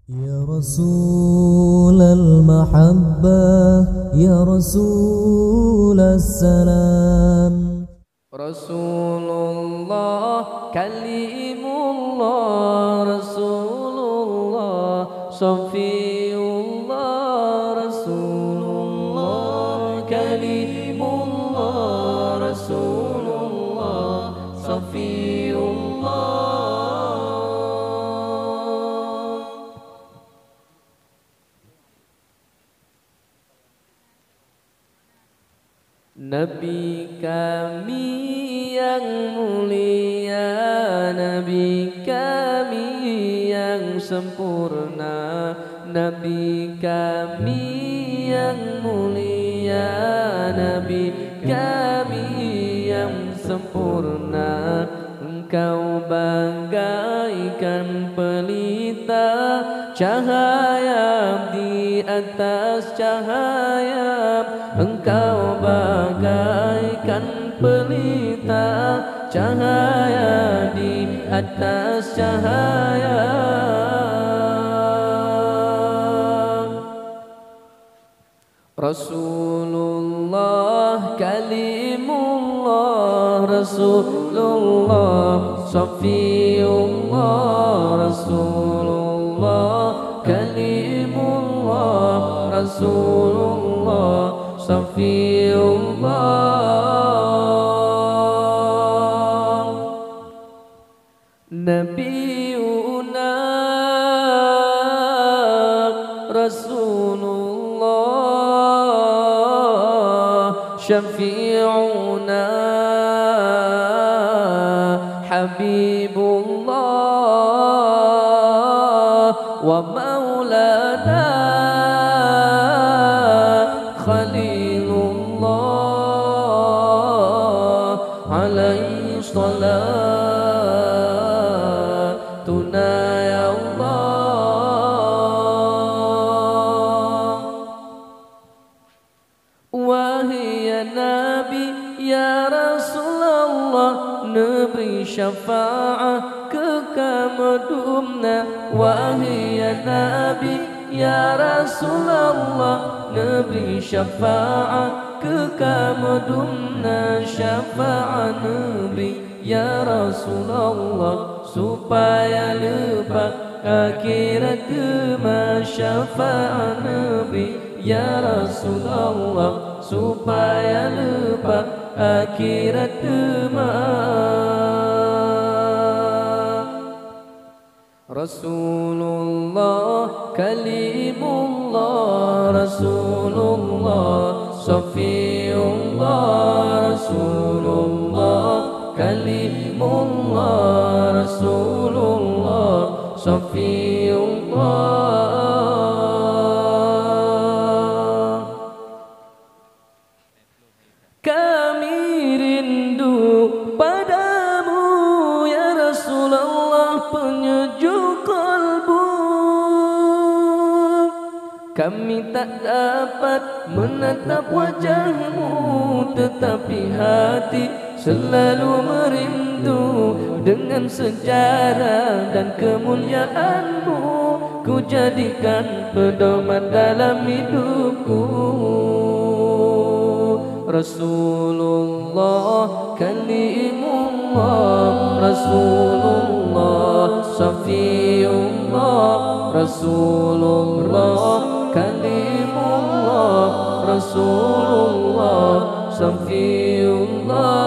يا رسول المحبة يا رسول السلام رسول الله كليم الله رسول الله صفي الله رسول الله كليم الله رسول الله صفي الله Nabi kami yang mulia, Nabi kami yang sempurna, Nabi kami yang mulia, Nabi kami yang sempurna. Engkau bagaikan pelita cahaya di atas cahaya. Engkau bagaikan pelita cahaya di atas cahaya. Rasulullah kalimullah Rasulullah Safiyullah Rasulullah kalimullah Rasulullah Safiyullah Nabiuna Rasulullah Syafi'una Habibullah wa maulana Khalilullah alaihi salatuna ya Allah. Wahai ya Nabi ya Rasulullah Nabi syafa'ah kekamudumna. Wahai ya Nabi ya Rasulullah Nabi syafa'ah kekamudumna. Syafa'ah Nabi ya Rasulullah supaya lepas akhirat kema. Syafa'ah Nabi ya Rasulullah supaya lepas akhirat kema. Rasulullah kalimullah Rasulullah Safiyullah Rasulullah kalimullah Rasulullah Safiyullah. Kami rindu padamu ya Rasulullah penyejuk kalbu. Kami tak dapat menatap wajahmu, tetapi hati selalu merindu. Dengan sejarah dan kemuliaanmu ku jadikan pedoman dalam hidupku. Rasulullah kalimullah Rasulullah Safiyullah Rasulullah kalimullah Rasulullah Safiyullah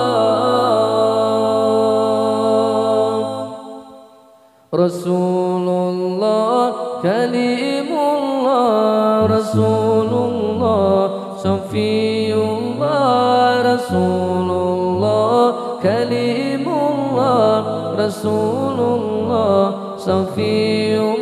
Rasulullah kalimullah Rasulullah Safiyullah Rasulullah kalimullah Rasulullah Safiyullah.